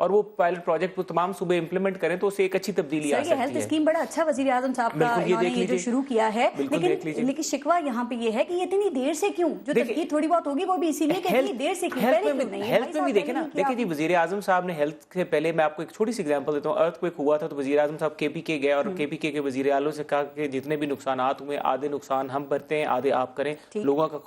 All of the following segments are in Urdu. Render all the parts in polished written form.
اور وہ پائلٹ پروجیکٹ کو تمام صوبے امپلیمنٹ کریں تو اسے ایک اچھی تبدیلی آ سکتی ہے. ہیلتھ اسکیم بڑا اچھا وزیر اعظم صاحب کا انہوں نے یہ جو شروع کیا ہے, لیکن شکوہ یہاں پہ یہ ہے کہ یہ اتنی دیر سے کیوں, جو تبدیلی تھوڑی بہت ہوگی وہ بھی اسی لیے کہ اتنی دیر سے کیوں, ہیلتھ میں بھی دیکھیں نا. دیکھیں جی وزیر اعظم صاحب نے ہیلتھ سے پہلے, میں آپ کو ایک چھوٹی سی ایگزامپل دیتا ہوں, ارتھ کوئک ہوا تھا تو وزیر اعظم صاحب کے پی کے گئے اور کے پی کے وزیر اعلیٰ سے کہا کہ جتنے بھی نقصانات ہوئے آدھے نقصان ہم بھرتے ہیں آدھے آپ کریں, لوگوں کا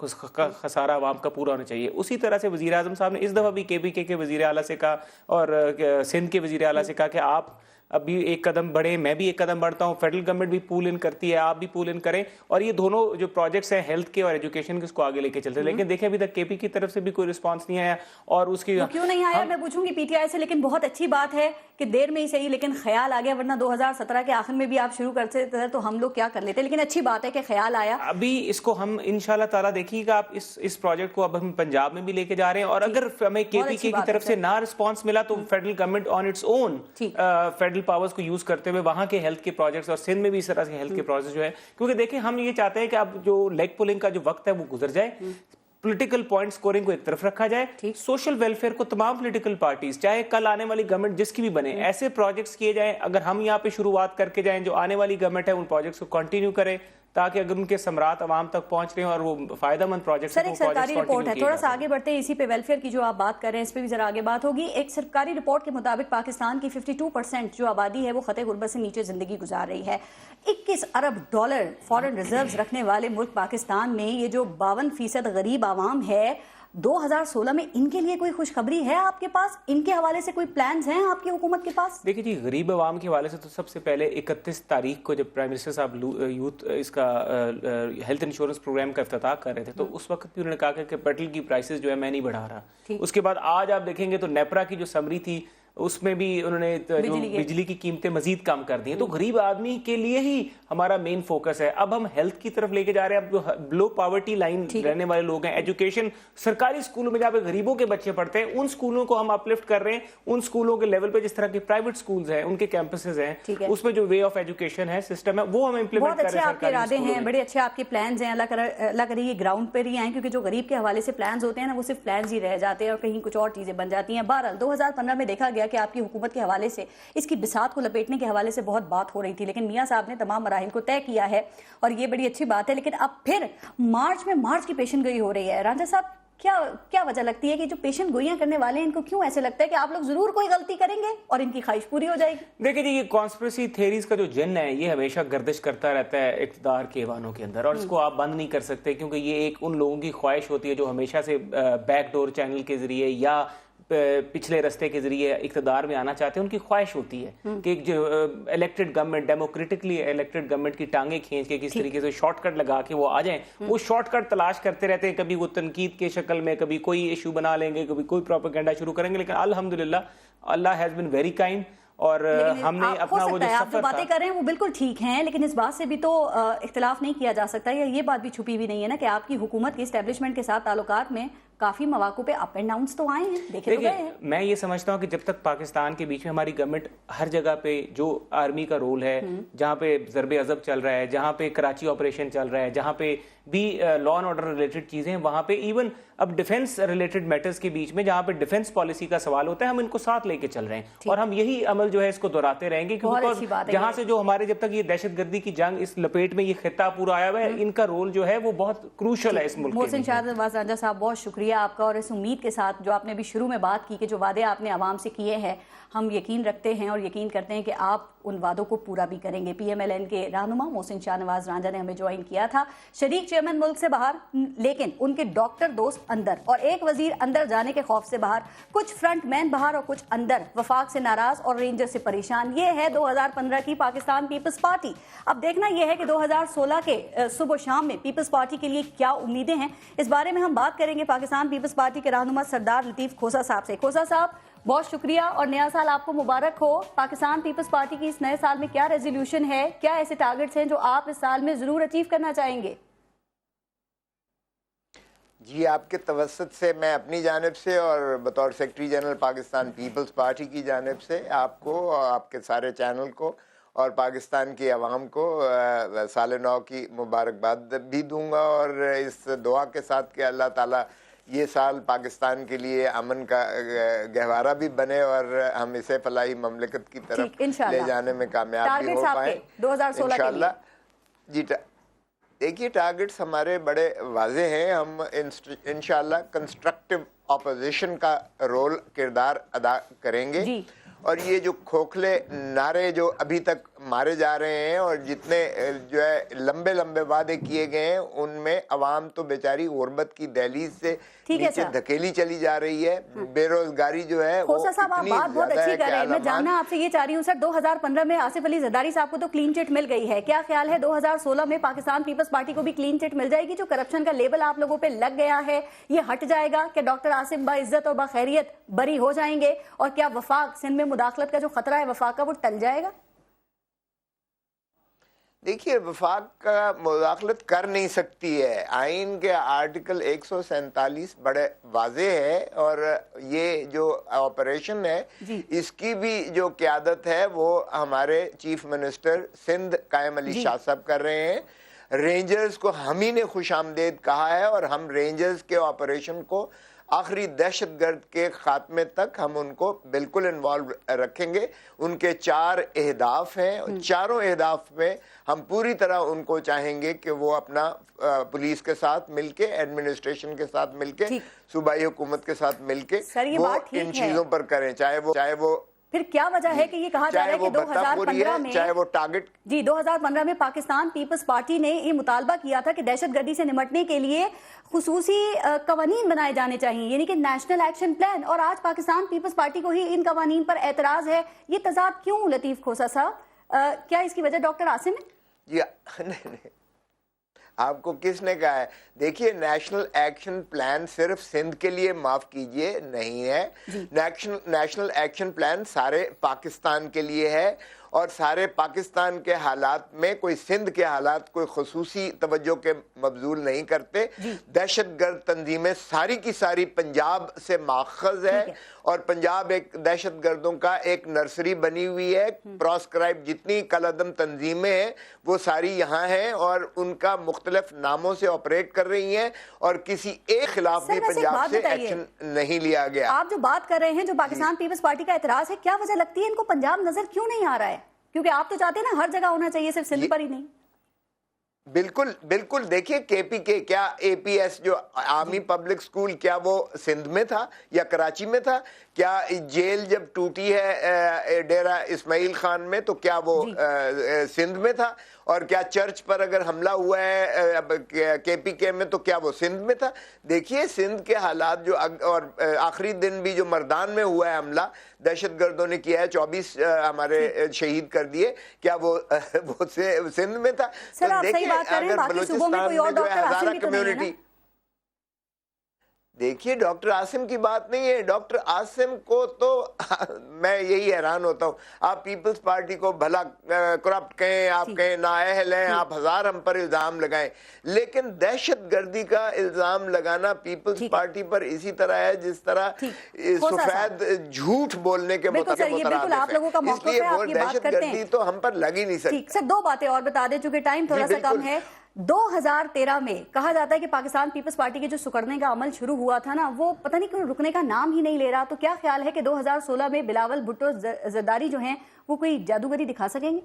خسارہ عوام کا پورا ہونا چاہیے. اسی طرح سے وزیر اعظم صاحب نے اس دفعہ بھی کے پی کے وزیر اعلیٰ سے کہا اور سندھ کے وزیر اعلیٰ سے کہا کہ آپ ابھی ایک قدم بڑھیں, میں بھی ایک قدم بڑھتا ہوں, فیڈرل گورنمنٹ بھی پول ان کرتی ہے, آپ بھی پول ان کریں, اور یہ دونوں جو پروجیکٹس ہیں ہیلتھ کے اور ایجوکیشن کے اس کو آگے لے کے چلتے ہیں. لیکن دیکھیں ابھی تک کے پی کی طرف سے بھی کوئی رسپانس نہیں آیا, اور اس کی کیوں نہیں آیا میں پوچھوں گی پی ٹی آئی سے. لیکن بہت اچھی بات ہے کہ دیر میں ہی صحیح لیکن خیال آ گیا, ورنہ 2017 کے آخر میں بھی آپ شروع کرتے تھے تو ہم لوگ کیا کر لیتے. لیکن اچھی بات ہے کہ خیال آیا. ابھی اس کو ہم انشاءاللہ تعالیٰ دیکھیے گا, آپ اس پروجیکٹ کو اب ہم پنجاب میں بھی لے کے جا رہے ہیں, اور اگر ہمیں کے پی کے کی طرف سے نہ رسپانس ملا تو federal government on its own federal powers کو یوز کرتے ہوئے وہاں کے ہیلتھ کے پروجیکٹس, اور سندھ میں بھی اس طرح سے ہیلتھ کے پروجیکٹس جو ہے, کیونکہ دیکھیں ہم یہ چاہتے ہیں کہ اب جو لیگ پولنگ کا جو وقت ہے وہ گزر جائے, پولیٹیکل پوائنٹ سکورنگ کو ایک طرف رکھا جائے, سوشل ویلفیئر کو تمام پولیٹیکل پارٹیز چاہے کل آنے والی گورنمنٹ جس کی بھی بنے ایسے پروجیکٹس کیے جائیں. اگر ہم یہاں پہ شروعات کر کے جائیں, جو آنے والی گورنمنٹ ہے ان پروجیکٹس کو کنٹینیو کرے تاکہ اگر ان کے ثمرات عوام تک پہنچ رہے ہیں اور وہ فائدہ مند پروجیکٹس. سر ایک سرکاری رپورٹ ہے, تھوڑا سا آگے بڑھتے ہیں اسی پہ, ویلفیئر کی جو آپ بات کر رہے ہیں اس پہ بھی ذرا آگے بات ہوگی. ایک سرکاری رپورٹ کے مطابق پاکستان کی 52% جو آبادی ہے وہ خطے غربت سے نیچے زندگی گزار رہی ہے. 21 ارب ڈالر فارن ریزروز رکھنے والے ملک پاکستان میں یہ جو 52% غریب عوام ہے 2016 میں, ان کے لیے کوئی خوشخبری ہے آپ کے پاس؟ ان کے حوالے سے کوئی پلانز ہیں آپ کی حکومت کے پاس؟ دیکھیں جی غریب عوام کے حوالے سے تو سب سے پہلے 31 تاریخ کو جب پرائم منسٹر صاحب یوتھ اس کا ہیلتھ انشورنس پروگرام کا افتتاح کر رہے تھے تو اس وقت بھی انہوں نے کہا کہ پیٹرول کی پرائسز جو ہے میں نہیں بڑھا رہا. اس کے بعد آج آپ دیکھیں گے تو نیپرا کی جو سمری تھی اس میں بھی انہوں نے جو بجلی کی قیمتیں مزید کم کر دی ہیں. تو غریب آدمی کے لیے ہی ہمارا مین فوکس ہے. اب ہم ہیلتھ کی طرف لے کے جا رہے ہیں, اب جو بلو پاورٹی لائن رہنے والے لوگ ہیں, ایجوکیشن سرکاری اسکولوں میں جہاں پہ غریبوں کے بچے پڑھتے ہیں ان اسکولوں کو ہم اپلفٹ کر رہے ہیں. ان اسکولوں کے لیول پہ جس طرح کے پرائیویٹ اسکولز ہیں ان کے کیمپسز ہیں اس میں جو وے آف ایجوکیشن ہے سسٹم ہے وہ ہم امپلیمنٹ کر رہے ہیں. بہت اچھے آپ کے ارادے ہیں, بڑے اچھے آپ کے پلانز ہیں, اللہ کرے یہ گراؤنڈ پر ہی آئیں, کیونکہ جو غریب کے حوالے سے پلانز ہوتے ہیں نا وہ صرف پلانز ہی رہ جاتے ہیں اور کہیں کچھ اور چیزیں بن جاتی ہیں. بہرحال 2015 میں دیکھا گیا کہ آپ کی حکومت کے حوالے سے اس کی بساط کو لپیٹنے کے حوالے سے بہت بات ہو رہی تھی, لیکن میاں صاحب نے تمام مراحل کو طے کیا ہے اور یہ بڑی اچھی بات ہے. لیکن اب پھر مارچ کی پیشن گوئی ہو رہی ہے. رانجھا صاحب کیا وجہ لگتی ہے کہ جو پیشن گوئیاں کرنے والے ہیں ان کو کیوں ایسے لگتا ہے کہ آپ لوگ ضرور کوئی غلطی کریں گے اور ان کی خواہش پوری ہو جائے گی؟ دیکھیں جی یہ کانسپریسی تھیریز کا جو جن ہے یہ ہمیشہ گردش کرتا رہتا ہے اقتدار کے ایوانوں کے اندر, اور اس کو آپ بند نہیں کر سکتے کیونکہ یہ ایک ان لوگوں کی خواہش ہوتی ہے جو ہمیشہ سے بیک ڈور چینل کے ذریعے یا پچھلے رستے کے ذریعے اقتدار میں آنا چاہتے ہیں. ان کی خواہش ہوتی ہے کہ جو elected government democratically elected government کی ٹانگیں کھینچ کے کس طریقے سے شارٹ کٹ لگا کے وہ آ جائیں, وہ شارٹ کٹ تلاش کرتے رہتے ہیں. کبھی وہ تنقید کے شکل میں, کبھی کوئی ایشو بنا لیں گے, کبھی کوئی پروپیگنڈا شروع کریں گے. لیکن الحمدللہ اللہ ہیز بین ویری کائنڈ, اور ہم نے اپنا وہ جو آپ جو باتیں کر رہے ہیں وہ بالکل ٹھیک ہیں, لیکن اس بات سے بھی تو اختلاف نہیں کیا جا سکتا, یا یہ بات بھی چھپی بھی نہیں ہے نا کہ آپ کی حکومت کے اسٹیبلشمنٹ کے ساتھ تعلقات میں کافی مواقع پہ اپ اینڈ ڈاؤنز تو آئے ہیں, دیکھے تو گئے ہیں. میں یہ سمجھتا ہوں کہ جب تک پاکستان کے بیچ میں ہماری گورنمنٹ ہر جگہ پہ جو آرمی کا رول ہے, جہاں پہ ضرب عضب چل رہا ہے, جہاں پہ کراچی آپریشن چل رہا ہے, جہاں پہ بھی لا اینڈ آرڈر ریلیٹڈ چیزیں, وہاں پہ ایون اب ڈیفنس ریلیٹڈ میٹرز کے بیچ میں جہاں پہ ڈیفنس پالیسی کا سوال ہوتا ہے ہم ان کو ساتھ لے کے چل رہے ہیں, اور ہم یہی عمل جو ہے اس کو دہراتے رہیں گے, کیونکہ جہاں سے جو ہمارے جب تک یہ دہشت گردی کی جنگ اس لپیٹ میں یہ خطہ پورا آیا ہوا ہے, ان کا رول جو ہے وہ بہت کروشل ہے اس ملک کے لیے. محسن شاہ نواز رانجھا صاحب بہت شکریہ آپ کا, اور اس امید کے ساتھ جو آپ نے بھی شروع میں بات کی کہ جو وعدے آپ نے عوام سے کیے ہیں ہم یقین رکھتے ہیں اور یقین کرتے ہیں کہ آپ ان وعدوں کو پورا بھی کریں گے. پی ایم ایل این کے رہنما محسن شاہ نواز رانجھا نے ہمیں جوائن کیا تھا, شریک چیئرمین ملک سے باہر, لیکن ان کے ڈاکٹر دوست اندر اور ایک وزیر اندر جانے کے خوف سے باہر, کچھ فرنٹ مین باہر اور کچھ اندر, وفاق سے ناراض اور رینجر سے پریشان. یہ ہے 2015 کی پاکستان پیپلز پارٹی. اب دیکھنا یہ ہے کہ 2016 کے صبح و شام میں پیپلز پارٹی کے لیے کیا امیدیں ہیں, اس بارے میں ہم بات کریں گے پاکستان پیپلز پارٹی کے رہنما سردار لطیف کھوسہ صاحب سے. کھوسہ صاحب بہت شکریہ اور نیا سال آپ کو مبارک ہو. پاکستان پیپلز پارٹی کی اس نئے سال میں کیا ریزولوشن ہے, کیا ایسے ٹارگٹس ہیں جو آپ اس سال میں ضرور اچیو کرنا چاہیں گے؟ جی آپ کے توسط سے میں اپنی جانب سے اور بطور سیکرٹری جنرل پاکستان پیپلز پارٹی کی جانب سے آپ کو, آپ کے سارے چینل کو اور پاکستان کی عوام کو سال نو کی مبارکباد بھی دوں گا, اور اس دعا کے ساتھ کہ اللہ تعالیٰ یہ سال پاکستان کے لیے امن کا گہوارہ بھی بنے اور ہم اسے فلاحی مملکت کی طرف لے جانے میں کامیاب بھی ہو پائیں 2016 کے لیے. جی دیکھیے ٹارگٹس ہمارے بڑے واضح ہیں. ہم انشاءاللہ کنسٹرکٹیو اپوزیشن کا رول کردار ادا کریں گے اور یہ جو کھوکھلے نعرے جو ابھی تک مارے جا رہے ہیں اور جتنے جو ہے لمبے لمبے وعدے کیے گئے ہیں ان میں عوام تو بیچاری غربت کی دہلیز سے نیچے دھکیلی چلی جا رہی ہے. بے روزگاری جو ہے وہ صاحب آپ بات بہت اچھی کر رہے ہیں. میں جاننا آپ سے یہ چاہ رہی ہوں سر 2015 میں آصف علی زرداری صاحب کو تو کلین چٹ مل گئی ہے, کیا خیال ہے 2016 میں پاکستان پیپلز پارٹی کو بھی کلین چٹ مل جائے گی؟ جو کرپشن کا لیبل آپ لوگوں پہ لگ گیا ہے یہ ہٹ جائے گا کہ ڈاکٹر عاصم باعزت اور بخیریت بری ہو جائیں گے اور کیا وفاق سندھ میں مداخلت کا جو خطرہ ہے وفاق کا وہ ٹل جائے گا؟ دیکھیے وفاق کا مداخلت کر نہیں سکتی ہے. آئین کے آرٹیکل 147 بڑے واضح ہے اور یہ جو آپریشن ہے اس کی بھی جو قیادت ہے وہ ہمارے چیف منسٹر سندھ قائم علی شاہ صاحب کر رہے ہیں. رینجرز کو ہم ہی نے خوش آمدید کہا ہے اور ہم رینجرز کے آپریشن کو آخری دہشت گرد کے خاتمے تک ہم ان کو بالکل انوالو رکھیں گے. ان کے 4 اہداف ہیں, چاروں اہداف میں ہم پوری طرح ان کو چاہیں گے کہ وہ اپنا پولیس کے ساتھ مل کے, ایڈمنسٹریشن کے ساتھ مل کے, صوبائی حکومت کے ساتھ مل کے وہ ان چیزوں پر کریں. چاہے وہ پھر کیا وجہ ہے کہ یہ کہا جا رہا ہے کہ 2015 میں چاہے وہ ٹارگٹ 2015 میں پاکستان پیپلز پارٹی نے یہ مطالبہ کیا تھا کہ دہشت گردی سے نمٹنے کے لیے خصوصی قوانین بنائے جانے چاہیے, یعنی کہ نیشنل ایکشن پلان, اور آج پاکستان پیپلز پارٹی کو ہی ان قوانین پر اعتراض ہے. یہ تضاد کیوں لطیف کھوسا صاحب؟ کیا اس کی وجہ ڈاکٹر عاصم ہے؟ جی نہیں, آپ کو کس نے کہا ہے؟ دیکھیے نیشنل ایکشن پلان صرف سندھ کے لیے معاف کیجئے نہیں ہے. نیشنل ایکشن پلان سارے پاکستان کے لیے ہے اور سارے پاکستان کے حالات میں کوئی سندھ کے حالات کوئی خصوصی توجہ کے مبذول نہیں کرتے. دہشت گرد تنظیمیں ساری کی ساری پنجاب سے ماخذ ہے اور پنجاب ایک دہشت گردوں کا ایک نرسری بنی ہوئی ہے. پراسکرائب جتنی کالعدم تنظیمیں ہیں وہ ساری یہاں ہیں اور ان کا مختلف ناموں سے آپریٹ کر رہی ہیں اور کسی ایک خلاف بھی پنجاب سے ایکشن نہیں لیا گیا. آپ جو بات کر رہے ہیں جو پاکستان پیپلز پارٹی کا اعتراض ہے, کیا وجہ لگتی ہے ان کو پنجاب نظر کیوں نہیں آ رہا ہے؟ کیونکہ آپ تو چاہتے ہیں نا ہر جگہ ہونا چاہیے, صرف سندھ پر ہی نہیں. بالکل دیکھیے کے کیا اے پی ایس جو آرمی پبلک سکول کیا وہ سندھ میں تھا یا کراچی میں تھا؟ کیا جیل جب ٹوٹی ہے ڈیرہ اسماعیل خان میں تو کیا وہ سندھ میں تھا؟ اور کیا چرچ پر اگر حملہ ہوا ہے کے پی کے میں تو کیا وہ سندھ میں تھا؟ دیکھیے سندھ کے حالات جو, اور آخری دن بھی جو مردان میں ہوا ہے حملہ دہشت گردوں نے کیا ہے, 24 ہمارے شہید کر دیے, کیا وہ سندھ میں تھا؟ سر آپ صحیح بات کر رہے ہیں, باقی صوبوں میں کوئی اور ڈاکٹر عاصم بھی تو نہیں ہے نا. دیکھیے ڈاکٹر عاصم کی بات نہیں ہے. ڈاکٹر عاصم کو تو میں یہی حیران ہوتا ہوں, آپ پیپلز پارٹی کو بھلا کرپٹ کہیں, آپ کہیں نااہل ہیں, آپ ہزار ہم پر الزام لگائیں, لیکن دہشت گردی کا الزام لگانا پیپلز پارٹی پر اسی طرح ہے جس طرح سفید جھوٹ بولنے کے مترادف ہے. اس لیے وہ دہشت گردی تو ہم پر لگ ہی نہیں سکتی. سر 2 باتیں اور بتا دیں چونکہ ٹائم تھوڑا سا کم ہے. 2013 میں کہا جاتا ہے کہ پاکستان پیپلز پارٹی کے جو سکڑنے کا عمل شروع ہوا تھا نا وہ پتہ نہیں کیوں رکنے کا نام ہی نہیں لے رہا. تو کیا خیال ہے کہ 2016 میں بلاول بھٹو زرداری جو ہیں وہ کوئی جادوگری دکھا سکیں گے؟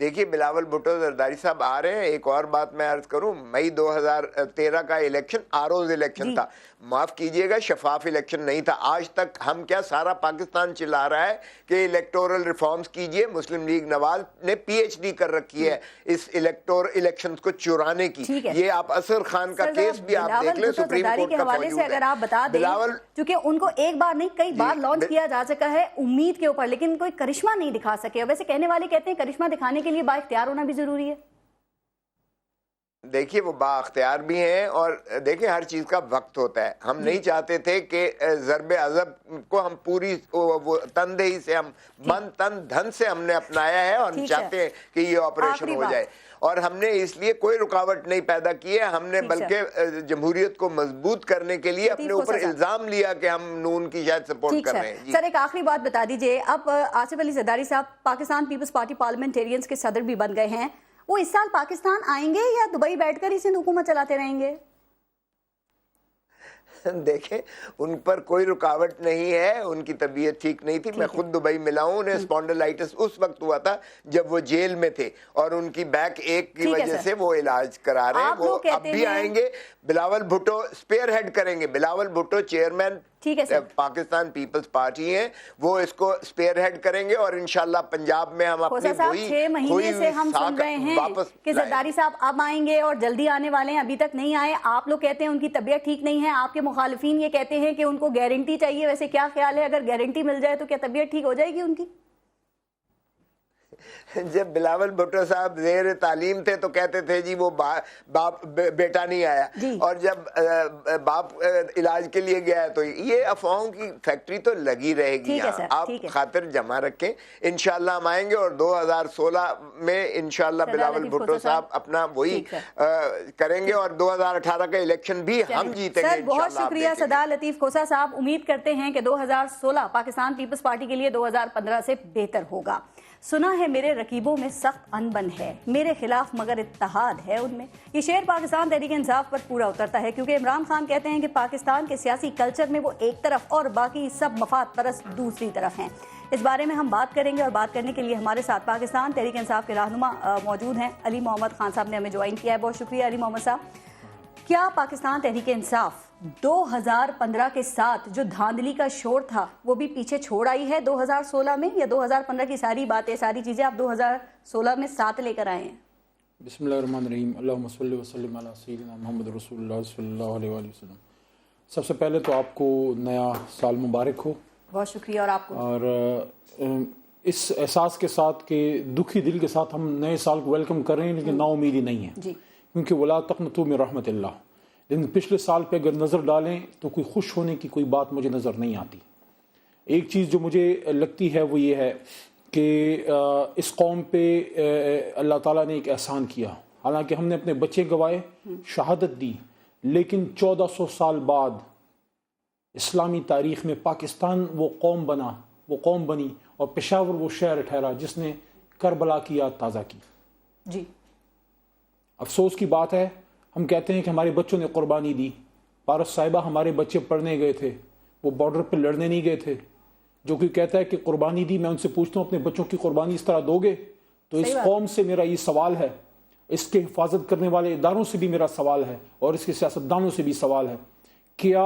دیکھیے بلاول بھٹو زرداری صاحب آ رہے ہیں. ایک اور بات میں عرض کروں, مئی 2013 کا الیکشن آروز الیکشن تھا, معاف کیجئے گا شفاف الیکشن نہیں تھا. آج تک ہم کیا سارا پاکستان چلا رہا ہے کہ الیکٹورل ریفارمز کیجئے. مسلم لیگ نواز نے پی ایچ ڈی کر رکی ہے اس الیکشنز کو چرانے کی. یہ آپ اثر خان کا کیس بھی آپ دیکھ لیں, سپریم کورٹ کا موجود ہے. اگر آپ بتا دیں چونکہ ان کو ایک بار نہیں کئی بار لانچ کیا جا سکا ہے امید کے اوپر, لیکن کوئی کرشمہ نہیں دکھا سکے. ویسے کہنے والے کہتے ہیں کرشمہ دکھانے کے لیے با اختیار ہونا بھی ضروری ہے. دیکھیے وہ با اختیار بھی ہیں اور دیکھیں ہر چیز کا وقت ہوتا ہے. ہم نہیں چاہتے تھے کہ ضرب عضب کو ہم پوری تندہی سے ہم من تن دھن سے ہم نے اپنایا ہے اور ہم چاہتے ہیں کہ یہ آپریشن ہو جائے اور ہم نے اس لیے کوئی رکاوٹ نہیں پیدا کی ہے. ہم نے بلکہ جمہوریت کو مضبوط کرنے کے لیے اپنے اوپر الزام لیا کہ ہم نون کی شاید سپورٹ کر رہے ہیں. سر ایک آخری بات بتا دیجئے, اب آصف علی زرداری صاحب پاکستان پیپلز پارٹی پارلیمنٹیرینز کے صدر بھی بن گئے ہیں, وہ اس سال پاکستان آئیں گے یا دبئی بیٹھ کر ہی سندھ حکومت چلاتے رہیں گے؟ دیکھیں ان پر کوئی رکاوٹ نہیں ہے, ان کی طبیعت ٹھیک نہیں تھی, میں خود دبئی ملا ہوں, انہیں اسپونڈلائٹس اس وقت ہوا تھا جب وہ جیل میں تھے اور ان کی بیک ایک کی وجہ سے وہ علاج کرا رہے ہیں. وہ اب بھی آئیں گے, بلاول بھٹو اسپیئر ہیڈ کریں گے, بلاول بھٹو چیئرمین پاکستان پیپلز پارٹی ہیں, وہ اس کو اسپیئر ہیڈ کریں گے اور انشاءاللہ پنجاب میں ہم اپنی وہی 6 مہینے سے ہم سن رہے ہیں کہ زرداری صاحب اب آئیں گے اور جلدی آنے والے ہیں, ابھی تک نہیں آئے. آپ لوگ کہتے ہیں ان کی طبیعت ٹھیک نہیں ہے, آپ کے مخالفین یہ کہتے ہیں کہ ان کو گارنٹی چاہیے. ویسے کیا خیال ہے, اگر گارنٹی مل جائے تو کیا طبیعت ٹھیک ہو جائے گی ان کی؟ جب بلاول بھٹو صاحب زیر تعلیم تھے تو کہتے تھے جی وہ باپ بیٹا نہیں آیا, اور جب باپ علاج کے لیے گیا تو یہ افواہوں کی فیکٹری تو لگی رہے گی. آپ خاطر جمع رکھیں, انشاءاللہ ہم آئیں گے اور 2016 میں انشاءاللہ بلاول بھٹو صاحب اپنا وہی کریں گے اور 2018 کا الیکشن بھی ہم جیتیں گے. بہت شکریہ صدا لطیف کھوسہ صاحب. امید کرتے ہیں کہ 2016 پاکستان پیپلز پارٹی کے لیے 2015 سے بہتر ہوگا. سنا ہے میرے رقیبوں میں سخت انبن ہے, میرے خلاف مگر اتحاد ہے ان میں. یہ شعر پاکستان تحریک انصاف پر پورا اترتا ہے, کیونکہ عمران خان کہتے ہیں کہ پاکستان کے سیاسی کلچر میں وہ ایک طرف اور باقی سب مفاد پرست دوسری طرف ہیں. اس بارے میں ہم بات کریں گے, اور بات کرنے کے لیے ہمارے ساتھ پاکستان تحریک انصاف کے رہنما موجود ہیں. علی محمد خان صاحب نے ہمیں جوائن کیا ہے, بہت شکریہ علی محمد صاحب. کیا پاکستان تحریک انصاف 2015 کے ساتھ جو دھاندلی کا شور تھا وہ بھی پیچھے چھوڑ آئی ہے 2016 میں, یا 2015 کی ساری باتیں ساری چیزیں آپ 2016 میں ساتھ لے کر آئے ہیں؟ بسم اللہ الرحمن الرحیم. اللہم صلی وسلم علی سیدنا محمد رسول اللہ صلی اللہ علیہ وآلہ وسلم. سب سے پہلے تو آپ کو نیا سال مبارک ہو. بہت شکریہ. اور آپ کو, اور اس احساس کے ساتھ کہ دکھی دل کے ساتھ ہم نئے سال کو ویلکم کر رہے ہیں, لیکن نا امیدی نہیں ہے جی, کیونکہ ولا تقنطوا من رحمت اللہ. لیکن پچھلے سال پہ اگر نظر ڈالیں تو کوئی خوش ہونے کی کوئی بات مجھے نظر نہیں آتی. ایک چیز جو مجھے لگتی ہے وہ یہ ہے کہ اس قوم پہ اللہ تعالیٰ نے ایک احسان کیا. حالانکہ ہم نے اپنے بچے گوائے, شہادت دی, لیکن 1400 سال بعد اسلامی تاریخ میں پاکستان وہ قوم بنی اور پشاور وہ شہر ٹھہرا جس نے کربلا کی یاد تازہ کی. جی, افسوس کی بات ہے, ہم کہتے ہیں کہ ہمارے بچوں نے قربانی دی. پارس صاحبہ, ہمارے بچے پڑھنے گئے تھے, وہ بارڈر پہ لڑنے نہیں گئے تھے. جو کوئی کہتا ہے کہ قربانی دی, میں ان سے پوچھتا ہوں اپنے بچوں کی قربانی اس طرح دو گے؟ تو اس قوم سے میرا یہ سوال ہے, اس کے حفاظت کرنے والے اداروں سے بھی میرا سوال ہے, اور اس کے سیاستدانوں سے بھی سوال ہے, کیا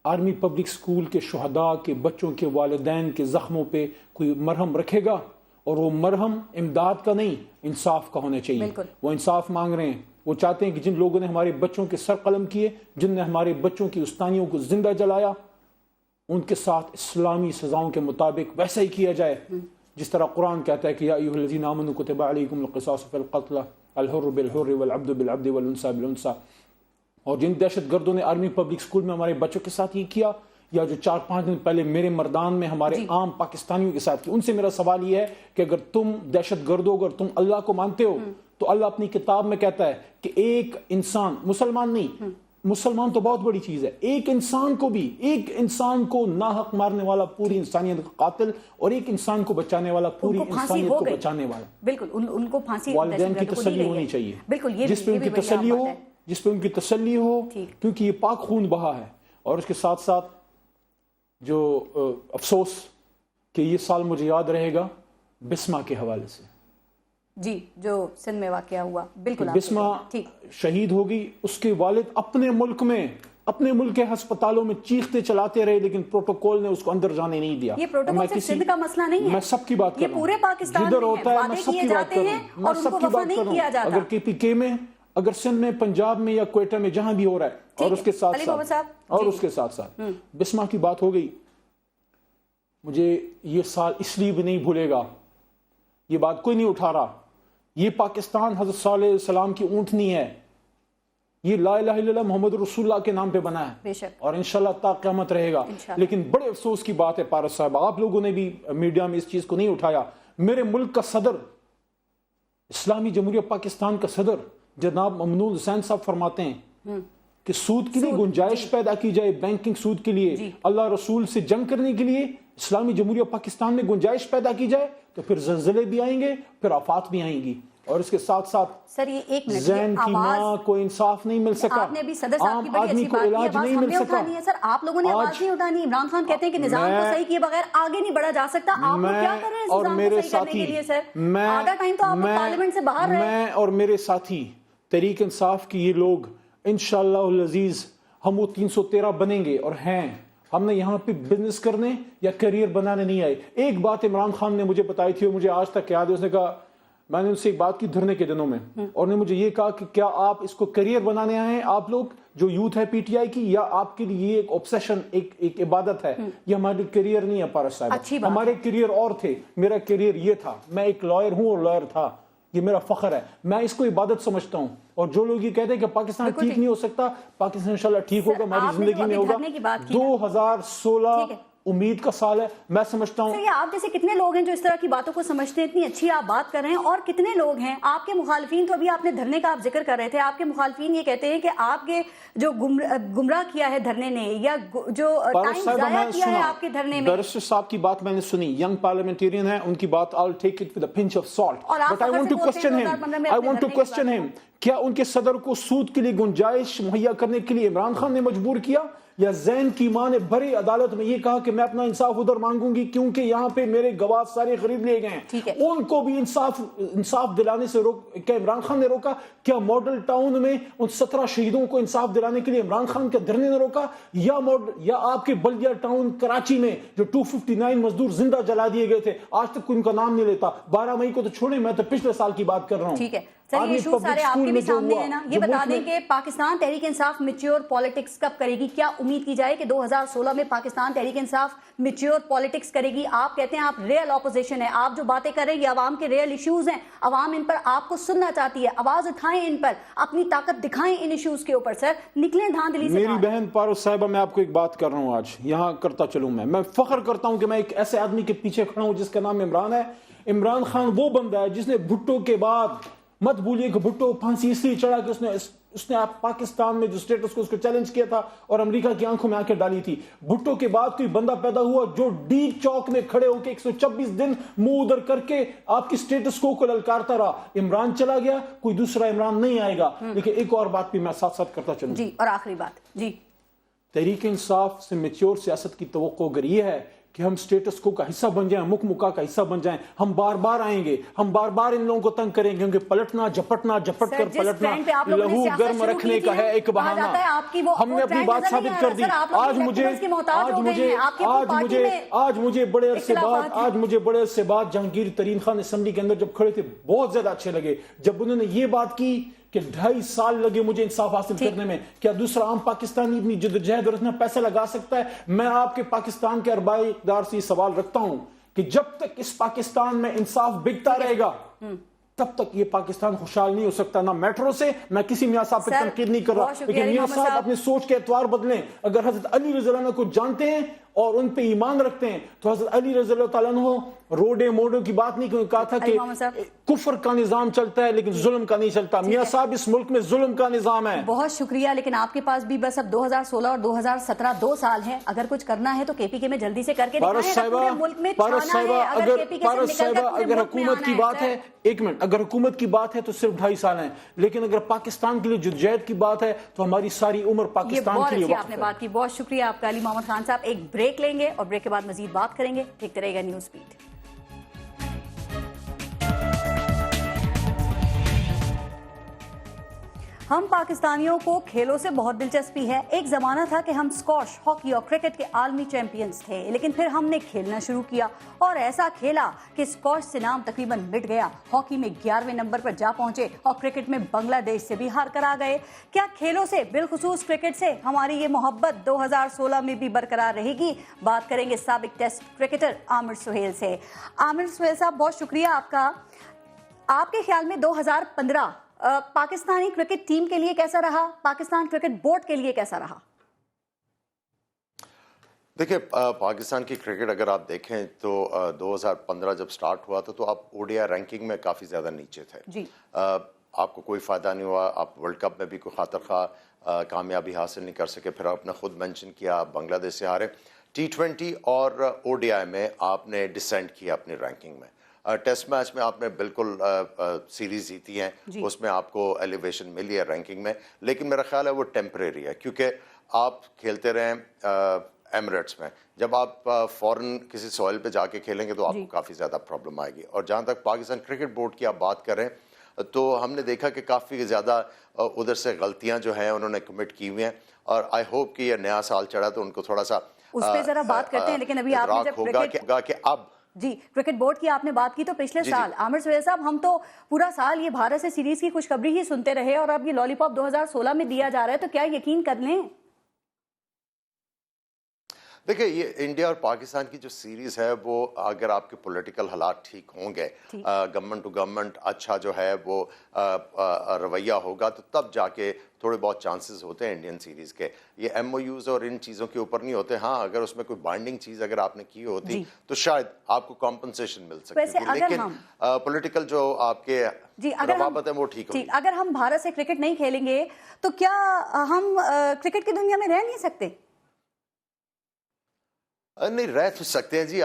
آرمی پبلک سکول کے شہداء کے بچوں کے والدین کے زخموں پہ کوئی مرہم رکھے گا؟ اور وہ مرہم امداد کا نہیں, انصاف کا ہونا چاہیے. وہ انصاف مانگ رہے ہیں, وہ چاہتے ہیں کہ جن لوگوں نے ہمارے بچوں کے سر قلم کیے, جن نے ہمارے بچوں کی استانیوں کو زندہ جلایا, ان کے ساتھ اسلامی سزاؤں کے مطابق ویسا ہی کیا جائے جس طرح قرآن کہتا ہے کہ یا ایھا الذین آمنوا کتب علیکم القصاص فی القتل الحر بالحر والعبد بالعبد والانثى بالانثى. اور جن دہشت گردوں نے آرمی پبلک سکول میں ہمارے بچوں کے ساتھ یہ کیا, یا جو 4-5 دن پہلے میرے مردان میں ہمارے عام پاکستانیوں کے ساتھ کیا, ان سے میرا سوال یہ ہے کہ اگر تم دہشت گرد ہو, اگر تم اللہ کو مانتے ہو, تو اللہ اپنی کتاب میں کہتا ہے کہ ایک انسان, مسلمان نہیں, مسلمان تو بہت بڑی چیز ہے, ایک انسان کو ناحق مارنے والا پوری انسانیت کا قاتل, اور ایک انسان کو بچانے والا پوری انسانیت کو بچانے والا. بالکل, ان کو پھانسی والدین کی تسلی ہونی چاہیے, بالکل, جس پہ ان کی تسلی ہو, کیونکہ یہ پاک خون بہا ہے. اور اس کے ساتھ ساتھ جو افسوس کہ یہ سال مجھے یاد رہے گا بسما کے حوالے سے. جی, جو سندھ میں واقعہ ہوا, بالکل بسما شہید ہوگی, اس کے والد اپنے ملک کے ہسپتالوں میں چیختے چلاتے رہے, لیکن پروٹوکول نے اس کو اندر جانے نہیں دیا. یہ پروٹوکول صرف سندھ کا مسئلہ نہیں ہے, میں سب کی بات کر رہا ہوں, یہ پورے پاکستان میں وعدے کیے جاتے ہیں اور ان کو وفا نہیں کیا جاتا. اگر کے پی کے میں, اگر سندھ میں, پنجاب میں یا کوئٹہ میں, جہاں بھی ہو رہا ہے, اور اس کے ساتھ ساتھ بسما کی بات ہو گئی, مجھے یہ سال اس لیے بھی نہیں بھولے گا, یہ بات کوئی نہیں اٹھا رہا, یہ پاکستان حضرت صلی اللہ علیہ وسلم کی اونٹنی ہے, یہ لا الہ الا اللہ محمد رسول اللہ کے نام پہ بنا ہے, اور انشاءاللہ تا قیامت رہے گا. لیکن بڑے افسوس کی بات ہے پارس صاحب, آپ لوگوں نے بھی میڈیا میں اس چیز کو نہیں اٹھایا. میرے ملک کا صدر, اسلامی جمہوریہ پاکستان کا صدر جناب ممنون حسین صاحب فرماتے ہیں کہ سود کے لیے گنجائش پیدا کی جائے, بینکنگ سود کے لیے, اللہ رسول سے جنگ کرنے کے لیے اسلامی جمہوریہ پاکستان میں گنجائش پیدا کی جائے, تو پھر زلزلے بھی آئیں گے, پھر آفات بھی آئیں گی. اور اس کے ساتھ ساتھ سر یہ ایک منٹ زین کی ماں کو انصاف نہیں مل سکا, آپ نے ابھی صدر صاحب کی عام بڑی آدمی اچھی کو بات کی, علاج آواز نہیں ہم مل نے سکا. اٹھانی ہے سر, آپ لوگوں نے آواز نہیں اٹھانی. عمران خان کہتے ہیں کہ نظام کو صحیح کیے بغیر آگے نہیں بڑھا جا سکتا. آپ لوگ کیا کر رہے ہیں اس نظام کو صحیح کرنے کے لیے سر؟ آدھا ٹائم تو آپ لوگ پارلیمنٹ سے باہر رہے. میں اور میرے ساتھی تحریک انصاف کی یہ لوگ انشاءاللہ العزیز ہم وہ 313 بنیں گے, اور ہیں ہم نے یہاں پہ بزنس کرنے یا کیریئر بنانے نہیں آئے. ایک بات عمران خان نے مجھے بتائی تھی اور مجھے آج تک یاد ہے, اس نے کہا, میں نے ان سے ایک بات کی دھرنے کے دنوں میں, اور نے مجھے یہ کہا کہ کیا آپ اس کو کیریئر بنانے آئے ہیں آپ لوگ جو یوتھ ہے پی ٹی آئی کی, یا آپ کے لیے یہ ایک اوبسیشن, ایک عبادت ہے؟ یہ ہمارے کیریئر نہیں ہے پارس صاحب, ہمارے کیریئر اور تھے. میرا کیریئر یہ تھا, میں ایک لائر ہوں اور لائر تھا, یہ میرا فخر ہے, میں اس کو عبادت سمجھتا ہوں. اور جو لوگ یہ کہتے ہیں کہ پاکستان ٹھیک نہیں ہو سکتا, پاکستان انشاءاللہ ٹھیک ہوگا, ہماری زندگی میں ہوگا. 2016 امید کا سال ہے, میں سمجھتا ہوں. سر آپ جیسے کتنے لوگ ہیں جو اس طرح کی باتوں کو سمجھتے ہیں, اتنی اچھی آپ بات کر رہے ہیں, اور کتنے لوگ ہیں آپ کے مخالفین, تو ابھی آپ نے دھرنے کا آپ ذکر کر رہے تھے, آپ کے مخالفین یہ کہتے ہیں کہ آپ کے جو گمراہ کیا ہے دھرنے نے, یا جو ٹائم ضائع کیا ہے آپ کے دھرنے میں. بیرسٹر صاحب کی بات میں نے سنی, ینگ پارلیمنٹیرین ہیں, ان کی بات I'll take it with a pinch of salt, but I want to question him, کیا ان کے صدر کو سود کے لیے گنجائش مہیا کرنے کے لیے عمران خان نے مجبور کیا, یا زین کی ماں نے بڑی عدالت میں یہ کہا کہ میں اپنا انصاف ادھر مانگوں گی کیونکہ یہاں پہ میرے گواہ سارے خرید لیے گئے ہیں؟ ان کو بھی انصاف دلانے سے کیا عمران خان نے روکا؟ کیا ماڈل ٹاؤن میں ان 17 شہیدوں کو انصاف دلانے کے لیے عمران خان کے دھرنے نے روکا؟ یا آپ کے بلدیہ ٹاؤن کراچی میں جو 259 مزدور زندہ جلا دیے گئے تھے, آج تک کوئی ان کا نام نہیں لیتا. 12 مئی کو تو چھوڑیں, میں تو پچھلے سال کی بات کر رہا ہوں. ٹھیک ہے سر, یہ ایشو سارے آپ کے بھی سامنے ہیں نا. یہ بتا دیں کہ پاکستان تحریک انصاف میچور پالیٹکس کب کرے گی؟ کیا امید کی جائے کہ 2016 میں پاکستان تحریک انصاف میچور پالیٹکس کرے گی؟ آپ کہتے ہیں آپ ریئل اپوزیشن ہے, آپ جو باتیں کر رہے ہیں یہ عوام کے ریئل ایشوز ہیں, عوام ان پر آپ کو سننا چاہتی ہے, آواز اٹھائیں ان پر, اپنی طاقت دکھائیں ان ایشوز کے اوپر. سر نکلیں دھاندلی سے. میری بہن پارس صاحبہ, میں آپ کو ایک بات کر رہا ہوں, آج یہاں کرتا چلوں, میں فخر کرتا ہوں کہ میں ایک ایسے آدمی کے پیچھے کھڑا ہوں جس کا نام عمران ہے. عمران خان وہ بندہ ہے جس نے بھٹو کے بعد, مت بھولیے کہ بھٹو پھانسی اس لیے چڑھا کہ اس نے پاکستان میں جو سٹیٹس کو اس کو چیلنج کیا تھا اور امریکہ کی آنکھوں میں آنکھیں ڈالی تھی. بھٹو کے بعد کوئی بندہ پیدا ہوا جو ڈی چوک میں کھڑے ہو کے 126 دن منہ ادھر کر کے آپ کی سٹیٹس کو للکارتا رہا. عمران چلا گیا, کوئی دوسرا عمران نہیں آئے گا. لیکن ایک اور بات بھی میں ساتھ ساتھ کرتا چلوں. جی, اور آخری بات. جی, تحریک انصاف سے میچور سیاست کی توقع اگر یہ ہے کہ ہم سٹیٹس کو کا حصہ بن جائیں, مکہ کا حصہ بن جائیں, ہم بار بار آئیں گے, ہم بار بار ان لوگوں کو تنگ کریں گے, کیونکہ پلٹنا جھپٹ کر پلٹنا لہو گرم رکھنے کا ہے ایک بہانہ. ہم نے اپنی بات ثابت کر دی. آج مجھے بڑے عرصے بعد جہانگیر ترین خان اسمبلی کے اندر جب کھڑے تھے بہت زیادہ اچھے لگے جب انہوں نے یہ بات کی کہ 2.5 سال لگے مجھے انصاف حاصل کرنے میں. کیا دوسرا عام پاکستانی اپنی جدوجہد اور اتنا پیسہ لگا سکتا ہے؟ میں آپ کے پاکستان کے اربائی اقدار سے یہ سوال رکھتا ہوں کہ جب تک اس پاکستان میں انصاف بکتا رہے گا تب تک یہ پاکستان خوشحال نہیں ہو سکتا. نہ میٹرو سے, میں کسی میاں صاحب پہ تنقید نہیں کر رہا, لیکن میاں صاحب اپنے سوچ کے اعتبار بدلیں. اگر حضرت علی رضی اللہ عنہ کو جانتے ہیں اور ان پہ ایمان رکھتے ہیں تو حضرت علی رضی اللہ تعالیٰ عنہ روڈے موڈوں کی بات نہیں, کہا تھا کہ کفر کا نظام چلتا ہے لیکن ظلم کا نہیں چلتا. میاں صاحب اس ملک میں ظلم کا نظام ہے. بہت شکریہ, لیکن آپ کے پاس بھی بس اب 2016 اور 2017 2 سال ہیں. اگر کچھ کرنا ہے تو کے پی کے میں جلدی سے کر کے دکھائیں. ملک میں اگر حکومت کی بات ہے, ایک منٹ, اگر حکومت کی بات ہے تو صرف 2.5 سال ہیں, لیکن اگر پاکستان کے لیے جدوجہد کی بات ہے تو ہماری ساری عمر پاکستان کے لیے آپ نے بات کی. بہت شکریہ آپ کا علی محمد خان صاحب. ایک بریک لیں گے اور بریک کے بعد مزید بات کریں گے. دیکھتے رہے گا نیوز بیٹ. ہم پاکستانیوں کو کھیلوں سے بہت دلچسپی ہے. ایک زمانہ تھا کہ ہم اسکواش, ہاکی اور کرکٹ کے عالمی چیمپئنز تھے, لیکن پھر ہم نے کھیلنا شروع کیا اور ایسا کھیلا کہ اسکواش سے نام تقریباً مٹ گیا. ہاکی میں 11ویں نمبر پر جا پہنچے اور کرکٹ میں بنگلہ دیش سے بھی ہار کر آ گئے. کیا کھیلوں سے, بالخصوص کرکٹ سے, ہماری یہ محبت 2016 میں بھی برقرار رہے گی؟ بات کریں گے سابق ٹیسٹ کرکٹر عامر سہیل سے. عامر سہیل صاحب, بہت شکریہ آپ کا. آپ کے خیال میں 2015 پاکستانی کرکٹ ٹیم کے لیے کیسا رہا, پاکستان کرکٹ بورڈ کے لیے کیسا رہا؟ دیکھیں, پاکستان کی کرکٹ اگر آپ دیکھیں تو 2015 جب سٹارٹ ہوا تھا تو آپ او ڈی آئی رینکنگ میں کافی زیادہ نیچے تھے. جی, آپ کو کوئی فائدہ نہیں ہوا, آپ ورلڈ کپ میں بھی کوئی خاطر خواہ کامیابی حاصل نہیں کر سکے. پھر آپ نے خود مینشن کیا آپ بنگلہ دیش سے ہارے. T20 اور او ڈی آئی میں آپ نے ڈسینٹ کیا اپنی رینکنگ میں. ٹیسٹ میچ میں آپ نے بالکل سیریز جیتی ہیں, اس میں آپ کو ایلیویشن ملی ہے رینکنگ میں, لیکن میرا خیال ہے وہ ٹیمپریری ہے, کیونکہ آپ کھیلتے رہیں ایمریٹس میں, جب آپ فورن کسی سوائل پہ جا کے کھیلیں گے تو آپ کو کافی زیادہ پرابلم آئے گی. اور جہاں تک پاکستان کرکٹ بورڈ کی آپ بات کریں تو ہم نے دیکھا کہ کافی زیادہ ادھر سے غلطیاں جو ہیں انہوں نے کمٹ کی ہوئی ہیں, اور آئی ہوپ کہ یہ نیا سال چڑھا تو ان کو تھوڑا سا اس پہ ذرا بات کرتے ہیں. لیکن ابھی آپ نے جب ہوگا کہ اب کرکٹ بورڈ کی آپ نے بات کی تو پچھلے سال عامر سہیل صاحب ہم تو پورا سال یہ بھارت سے سیریز کی خوشخبری ہی سنتے رہے, اور اب یہ لالی پاپ 2016 میں دیا جا رہا ہے, تو کیا یقین کر لیں؟ دیکھیں, یہ انڈیا اور پاکستان کی جو سیریز ہے وہ اگر آپ کے پولیٹیکل حالات ٹھیک ہوں گے, گورنمنٹ ٹو گورنمنٹ اچھا جو ہے وہ رویہ ہوگا, تو تب جا کے تھوڑے بہت چانسز ہوتے ہیں انڈین سیریز کے. یہ ایم او یوز اور ان چیزوں کے اوپر نہیں ہوتے. ہاں, اگر اس میں کوئی بائنڈنگ چیز اگر آپ نے کی ہوتی تو شاید آپ کو کمپنسیشن مل سکتی تھی, لیکن پولیٹیکل جو آپ کے روابط ہیں وہ ٹھیک ہوگی. اگر ہم بھارت سے کرکٹ نہیں کھیلیں گے تو کیا ہم کرکٹ کی دنیا میں رہ نہیں سکتے؟ نہیں, رہ تو سکتے ہیں جی.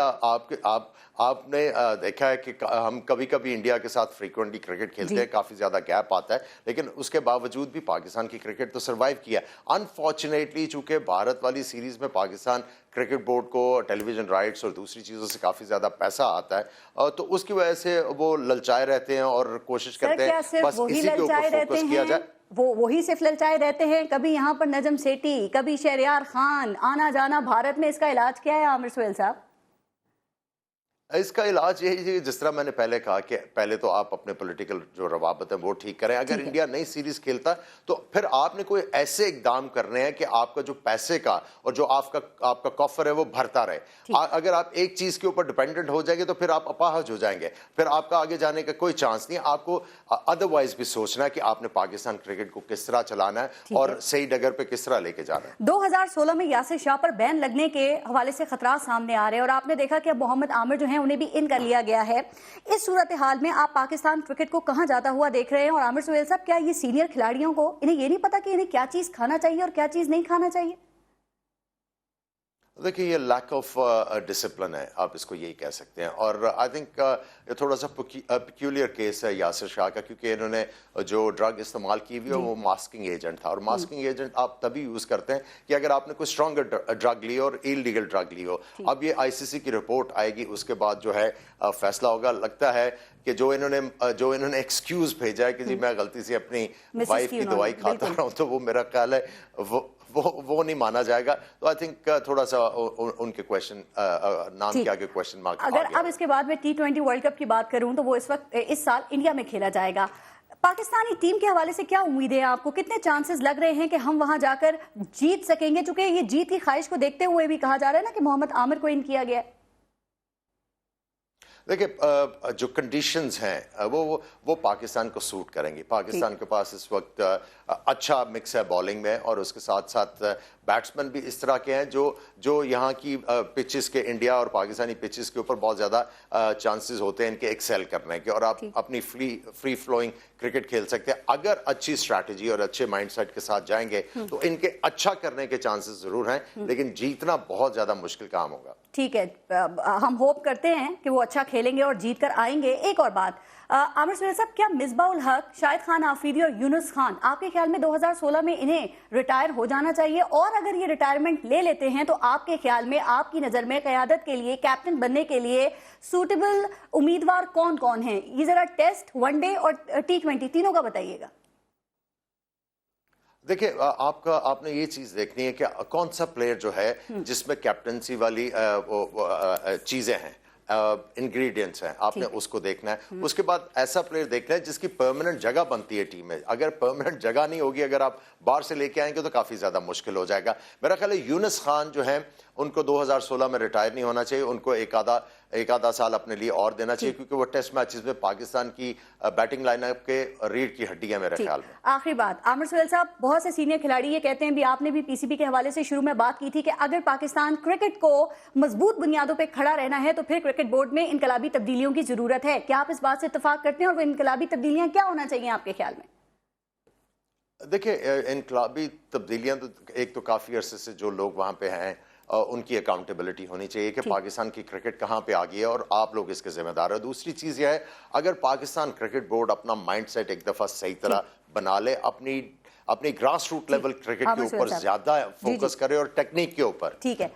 آپ نے دیکھا ہے کہ ہم کبھی کبھی انڈیا کے ساتھ فریکوینٹلی کرکٹ کھیلتے ہیں, کافی زیادہ گیپ آتا ہے, لیکن اس کے باوجود بھی پاکستان کی کرکٹ تو سروائیو کیا. انفارچونیٹلی چونکہ بھارت والی سیریز میں پاکستان کرکٹ بورڈ کو ٹیلی ویژن رائٹس اور دوسری چیزوں سے کافی زیادہ پیسہ آتا ہے, تو اس کی وجہ سے وہ للچائے رہتے ہیں اور کوشش کرتے ہیں بس اسی کے اوپر فوکس کیا جائے. وہی صرف للچائے رہتے ہیں. کبھی یہاں پر نجم سیٹھی, کبھی شہریار خان, آنا جانا بھارت میں. اس کا علاج کیا ہے عامر سہیل صاحب؟ اس کا علاج یہی جس طرح میں نے پہلے کہا کہ پہلے تو آپ اپنے پولیٹیکل جو روابط ہیں وہ ٹھیک کریں. اگر انڈیا نئی سیریز کھیلتا تو پھر آپ نے کوئی ایسے اقدام کرنے ہیں کہ آپ کا جو پیسے کا اور جو آپ کا کافر ہے وہ بھرتا رہے. اگر آپ ایک چیز کے اوپر ڈیپینڈنٹ ہو جائیں گے تو پھر آپ اپاہج ہو جائیں گے, پھر آپ کا آگے جانے کا کوئی چانس نہیں. آپ کو ادروائز بھی سوچنا ہے کہ آپ نے پاکستان کرکٹ کو کس طرح چلانا ہے اور صحیح ڈگر پہ کس طرح لے کے جانا ہے. 2016 میں یاسر شاہ پر بین لگنے کے حوالے سے خطرات سامنے آ رہے ہیں, اور آپ نے دیکھا کہ محمد عامر جو ہیں انہیں بھی ان کر لیا گیا ہے. اس صورتحال میں آپ پاکستان کرکٹ کو کہاں جاتا ہوا دیکھ رہے ہیں؟ اور عامر سہیل صاحب, کیا یہ سینئر کھلاڑیوں کو انہیں یہ نہیں پتا کہ انہیں کیا چیز کھانا چاہیے اور کیا چیز نہیں کھانا چاہیے؟ دیکھیں, یہ لیک آف ڈسپلن ہے, آپ اس کو یہی کہہ سکتے ہیں. اور آئی تھنک یہ تھوڑا سا پیکیولر کیس ہے یاسر شاہ کا, کیونکہ انہوں نے جو ڈرگ استعمال کی ہوئی ہے وہ ماسکنگ ایجنٹ تھا, اور ماسکنگ ایجنٹ آپ تبھی یوز کرتے ہیں کہ اگر آپ نے کوئی اسٹرانگ ڈرگ لی ہو اور ایلیگل ڈرگ لی ہو. اب یہ آئی سی سی کی رپورٹ آئے گی, اس کے بعد جو ہے فیصلہ ہوگا. لگتا ہے کہ جو انہوں نے ایکسکیوز بھیجا ہے کہ جی میں غلطی سے اپنی وائف کی دوائی کھاتا رہا ہوں, تو وہ میرا خیال ہے وہ نہیں مانا جائے گا. تو آئی تھنک تھوڑا سا ان کے کویشچن نام کے آگے کویشچن مارک. اگر اب اس کے بعد میں T20 ورلڈ کپ کی بات کروں تو وہ اس سال انڈیا میں کھیلا جائے گا. پاکستانی ٹیم کے حوالے سے کیا امیدیں ہیں آپ کو؟ کتنے چانسز لگ رہے ہیں کہ ہم وہاں جا کر جیت سکیں گے؟ چونکہ یہ جیت کی خواہش کو دیکھتے ہوئے بھی کہا جا رہا ہے نا کہ محمد عامر کو ان کیا گیا ہے. دیکھیں, جو کنڈیشنز ہیں وہ پاکستان کو سوٹ کریں گی. پاکستان کے پاس اس وقت اچھا مکس ہے بالنگ میں, اور اس کے ساتھ ساتھ بیٹسمین بھی اس طرح کے ہیں جو یہاں کی پچز کے, انڈیا اور پاکستانی پچز کے اوپر بہت زیادہ چانسز ہوتے ہیں ان کے ایکسیل کرنے کے, اور آپ اپنی فری فلوئنگ کرکٹ کھیل سکتے ہیں. اگر اچھی اسٹریٹجی اور اچھے مائنڈ سیٹ کے ساتھ جائیں گے تو ان کے اچھا کرنے کے چانسز ضرور ہیں, لیکن جیتنا بہت زیادہ مشکل کام ہوگا. ٹھیک ہے, ہم ہوپ کرتے ہیں کہ وہ اچھا کھیلیں گے اور جیت کر آئیں گے. ایک اور بات عامر سہیل صاحب, کیا مصباح الحق, شاہد خان آفریدی اور یونس خان آپ کے خیال میں 2016 میں انہیں ریٹائر ہو جانا چاہیے؟ اور اگر یہ ریٹائرمنٹ لے لیتے ہیں تو آپ کے خیال میں, آپ کی نظر میں قیادت کے لیے, کیپٹن بننے کے لیے سوٹیبل امیدوار کون کون ہیں؟ یہ ذرا ٹیسٹ, ون ڈے اور T20 تینوں کا بتائیے گا. دیکھیں, آپ نے یہ چیز دیکھنی ہے کہ کون سا پلیئر جو ہے جس میں کیپٹنسی والی چیزیں ہیں, انگریڈینٹس ہیں, آپ نے اس کو دیکھنا ہے. اس کے بعد ایسا پلیئر دیکھنا ہے جس کی پرماننٹ جگہ بنتی ہے ٹیم میں. اگر پرماننٹ جگہ نہیں ہوگی, اگر آپ باہر سے لے کے آئیں گے تو کافی زیادہ مشکل ہو جائے گا. میرا خیال ہے یونس خان جو ہیں ان کو 2016 میں ریٹائر نہیں ہونا چاہیے, ان کو ایک آدھا سال اپنے لیے اور دینا چاہیے, کیونکہ وہ ٹیسٹ میچز میں پاکستان کی بیٹنگ لائن اپ کے ریڑھ کی ہڈی ہے میرے خیال میں. آخری بات, عامر سہیل صاحب, بہت سے سینئر کھلاڑی یہ کہتے ہیں, بھی آپ نے بھی پی سی بی کے حوالے سے شروع میں بات کی تھی, کہ اگر پاکستان کرکٹ کو مضبوط بنیادوں پہ کھڑا رہنا ہے تو پھر کرکٹ بورڈ میں انقلابی تبدیلیوں کی ضرورت ہے. کیا آپ اس بات سے اتفاق کرتے ہیں, اور وہ انقلابی تبدیلیاں کیا ہونا چاہیے آپ کے خیال میں؟ دیکھیں, انقلابی تبدیلیاں تو ایک تو کافی عرصے سے جو لوگ وہاں پہ ہیں ان کی اکاؤنٹیبلٹی ہونی چاہیے کہ پاکستان کی کرکٹ کہاں پہ آ گئی ہے اور آپ لوگ اس کے ذمہ دار ہیں. دوسری چیز یہ ہے اگر پاکستان کرکٹ بورڈ اپنا مائنڈ سیٹ ایک دفعہ صحیح طرح بنا لے, اپنی گراس روٹ لیول کرکٹ کے اوپر زیادہ فوکس کرے اور ٹیکنیک کے اوپر, ٹھیک ہے,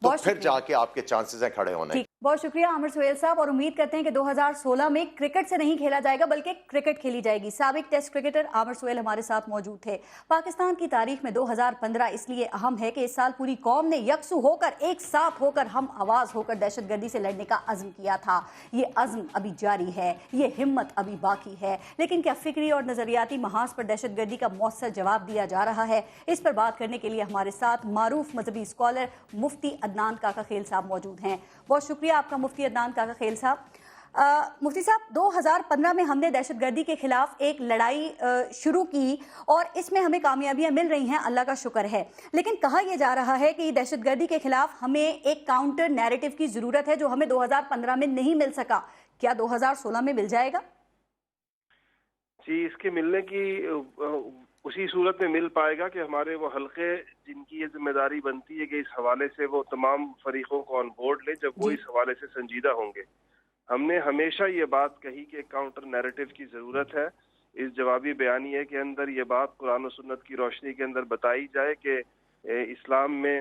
تو پھر جا کے آپ کے چانسز ہیں کھڑے ہونے. بہت شکریہ عامر سہیل صاحب, اور امید کرتے ہیں کہ 2016 میں کرکٹ سے نہیں کھیلا جائے گا بلکہ کرکٹ کھیلی جائے گی. سابق ٹیسٹ کرکٹر عامر سہیل ہمارے ساتھ موجود تھے. پاکستان کی تاریخ میں 2015 اس لیے اہم ہے کہ اس سال پوری قوم نے یکسو ہو کر, ایک ساتھ ہو کر, ہم آواز ہو کر دہشت گردی سے لڑنے کا عزم کیا تھا. یہ عزم ابھی جاری ہے, یہ ہمت ابھی باقی ہے, لیکن کیا فکری اور نظریاتی محاذ پر دہشت گردی کا مؤثر جواب دیا جا رہا ہے؟ اس پر بات کرنے کے لیے ہمارے ساتھ معروف مذہبی اسکالر مفتی عدنان کاکا خیل صاحب موجود ہیں. بہت شکریہ آپ کا مفتی عدنان کاکا خیل صاحب. مفتی صاحب, 2015 میں ہم نے دہشت گردی کے خلاف ایک لڑائی شروع کی اور اس میں ہمیں کامیابیاں مل رہی ہیں, اللہ کا شکر ہے, لیکن کہا یہ جا رہا ہے کہ دہشت گردی کے خلاف ہمیں ایک کاؤنٹر نیریٹو کی ضرورت ہے جو ہمیں 2015 میں نہیں مل سکا. کیا 2016 میں مل جائے گا؟ جی, اس کے ملنے کی اسی صورت میں مل پائے گا کہ ہمارے وہ حلقے جن کی یہ ذمہ داری بنتی ہے کہ اس حوالے سے وہ تمام فریقوں کو آن بورڈ لے, جب وہ اس حوالے سے سنجیدہ ہوں گے. ہم نے ہمیشہ یہ بات کہی کہ ایک کاؤنٹر نیریٹو کی ضرورت ہے. اس جوابی بیانیے کے اندر یہ بات قرآن و سنت کی روشنی کے اندر بتائی جائے کہ اسلام میں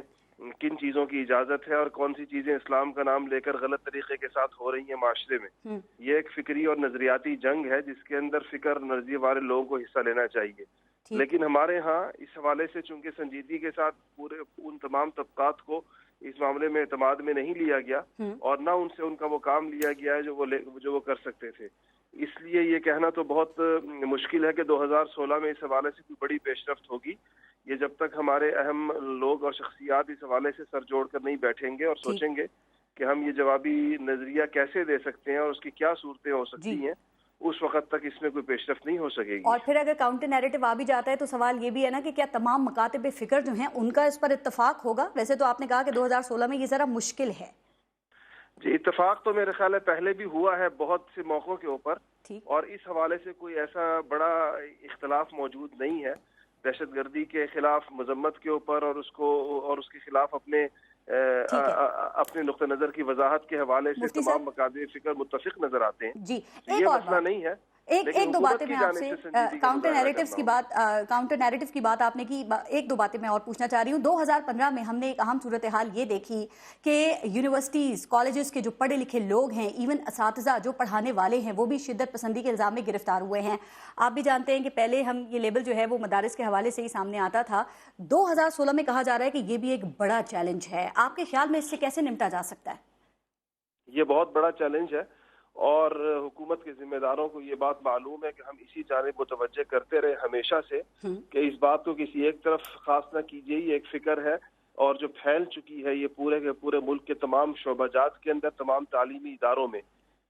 کن چیزوں کی اجازت ہے اور کون سی چیزیں اسلام کا نام لے کر غلط طریقے کے ساتھ ہو رہی ہیں معاشرے میں. یہ ایک فکری اور نظریاتی جنگ ہے جس کے اندر فکر نظریے والے لوگوں کو حصہ لینا چاہیے. لیکن ہمارے ہاں اس حوالے سے چونکہ سنجیدگی کے ساتھ پورے ان تمام طبقات کو اس معاملے میں اعتماد میں نہیں لیا گیا اور نہ ان سے ان کا وہ کام لیا گیا ہے جو وہ کر سکتے تھے. اس لیے یہ کہنا تو بہت مشکل ہے کہ 2016 میں اس حوالے سے کوئی بڑی پیش رفت ہوگی. یہ جب تک ہمارے اہم لوگ اور شخصیات اس حوالے سے سر جوڑ کر نہیں بیٹھیں گے اور سوچیں گے کہ ہم یہ جوابی نظریہ کیسے دے سکتے ہیں اور اس کی کیا صورتیں ہو سکتی ہیں, اس وقت تک اس میں کوئی پیش رفت نہیں ہو سکے گی. اور پھر اگر کاؤنٹر نیریٹو آ بھی جاتا ہے تو سوال یہ بھی ہے نا کہ کیا تمام مکاتب فکر جو ہیں ان کا اس پر اتفاق ہوگا؟ ویسے تو آپ نے کہا کہ 2016 میں یہ ذرا مشکل ہے. جی, اتفاق تو میرے خیال ہے پہلے بھی ہوا ہے بہت سے موقعوں کے اوپر, اور اس حوالے سے کوئی ایسا بڑا اختلاف موجود نہیں ہے. دہشت گردی کے خلاف مذمت کے اوپر اور اس کے خلاف اپنے نقطہ نظر کی وضاحٹ کے حوالے سے تمام مکاتب فکر متفق نظر آتے ہیں. جی, یہ مسئلہ نہیں ہے. ایک دو باتیں میں آپ سے کاؤنٹر نیریٹو کی بات آپ نے کی, ایک دو باتیں میں اور پوچھنا چاہ رہی ہوں. 2015 میں ہم نے ایک اہم صورتحال یہ دیکھی کہ یونیورسٹیز, کالجز کے جو پڑھے لکھے لوگ ہیں, ایون اساتذہ جو پڑھانے والے ہیں, وہ بھی شدت پسندی کے الزام میں گرفتار ہوئے ہیں. آپ بھی جانتے ہیں کہ پہلے ہم یہ لیبل جو ہے وہ مدارس کے حوالے سے ہی سامنے آتا تھا. 2016 میں کہا جا رہا ہے کہ یہ بھی ایک بڑا چیلنج ہے. آپ کے خیال میں اس سے کیسے نمٹا جا سکتا ہے؟ یہ بہت بڑا چیلنج ہے اور حکومت کے ذمہ داروں کو یہ بات معلوم ہے کہ ہم اسی جانب متوجہ کرتے رہے ہمیشہ سے کہ اس بات کو کسی ایک طرف خاص نہ کیجیے. یہ ایک فکر ہے اور جو پھیل چکی ہے یہ پورے کے پورے ملک کے تمام شعبہ جات کے اندر, تمام تعلیمی اداروں میں.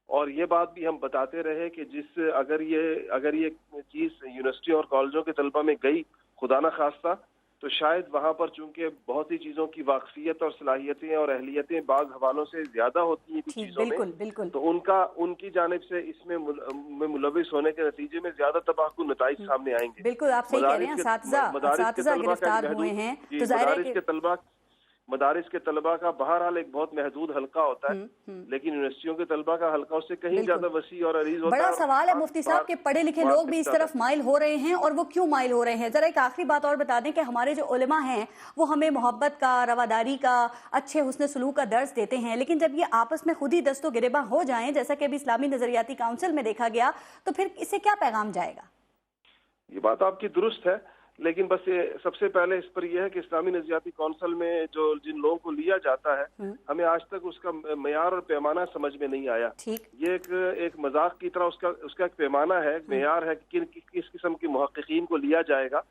اور یہ بات بھی ہم بتاتے رہے کہ اگر یہ چیز یونیورسٹیوں اور کالجوں کے طلبہ میں گئی خدا نہ خواستہ, تو شاید وہاں پر چونکہ بہت سی چیزوں کی واقفیت اور صلاحیتیں اور اہلیتیں بعض حوالوں سے زیادہ ہوتی ہیں کچھ چیزوں میں, تو ان کی جانب سے اس میں ملوث ہونے کے نتیجے میں زیادہ تباہکن نتائج سامنے آئیں گے. بالکل آپ صحیح کہہ رہے ہیں. اساتذہ گرفتار ہوئے ہیں تو ظاہر مدارس کے طلبہ کا بہرحال ایک بہت محدود حلقہ ہوتا ہے, لیکن یونیورسٹیوں کے طلبہ کا حلقہ اس سے کہیں زیادہ وسیع اور عریض ہوتا ہے. بڑا سوال ہے مفتی صاحب کہ پڑھے لکھے لوگ بھی اس طرف مائل ہو رہے ہیں, اور وہ کیوں مائل ہو رہے ہیں؟ ذرا ایک آخری بات اور بتا دیں کہ ہمارے جو علماء ہیں وہ ہمیں محبت کا, رواداری کا, اچھے حسن سلوک کا درس دیتے ہیں, لیکن جب یہ آپس میں خود ہی دست و گریباں ہو جائیں, جیسا کہ ابھی اسلامی نظریاتی کونسل میں دیکھا گیا, تو پھر اس سے کیا پیغام جائے گا؟ یہ بات آپ کی درست ہے, لیکن بس سب سے پہلے اس پر یہ ہے کہ اسلامی نظریاتی کونسل میں جن لوگوں کو لیا جاتا ہے, ہمیں آج تک اس کا معیار اور پیمانہ سمجھ میں نہیں آیا. یہ ایک مذاق کی طرح اس کا ایک پیمانہ ہے, ایک معیار ہے کہ کس قسم کے محققین کو لیا جائے گا.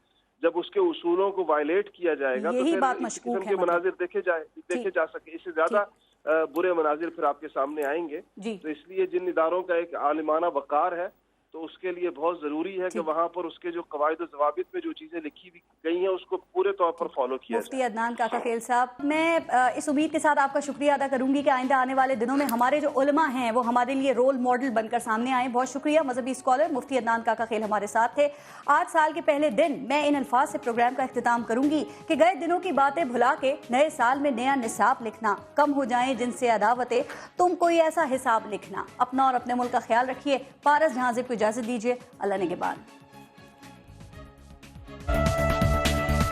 جب اس کے اصولوں کو وائلیٹ کیا جائے گا تو پھر اس قسم کے مناظر دیکھے جا سکے. اس سے زیادہ برے مناظر پھر آپ کے سامنے آئیں گے. تو اس لیے جن اداروں کا ایک عالمانہ وقار ہے, تو اس کے لیے بہت ضروری ہے کہ وہاں پر اس کے جو قواعد و ضوابط میں جو چیزیں لکھی گئی ہیں اس کو پورے طور پر فالو کیا جائے۔ مفتی عدنان کاکا خیل صاحب، میں اس امید کے ساتھ آپ کا شکریہ ادا کروں گی کہ آئندہ آنے والے دنوں میں ہمارے جو علماء ہیں وہ ہمارے لیے رول ماڈل بن کر سامنے آئیں۔ بہت شکریہ۔ مذہبی اسکالر مفتی عدنان کاکا خیل ہمارے ساتھ تھے۔ آج سال کے پہلے دن میں ان الفاظ سے پروگرام کا اختتام کروں گی کہ گئے دنوں کی باتیں بھلا کے نئے سال میں نیا نصاب لکھنا، کم ہو جائیں جن سے عداوتیں، تم کوئی ایسا حساب لکھنا۔ اپنا اور اپنے ملک کا خیال رکھیے۔ پارس جہاں زیب کو اجازت دیجیے۔ اللہ نگہبان۔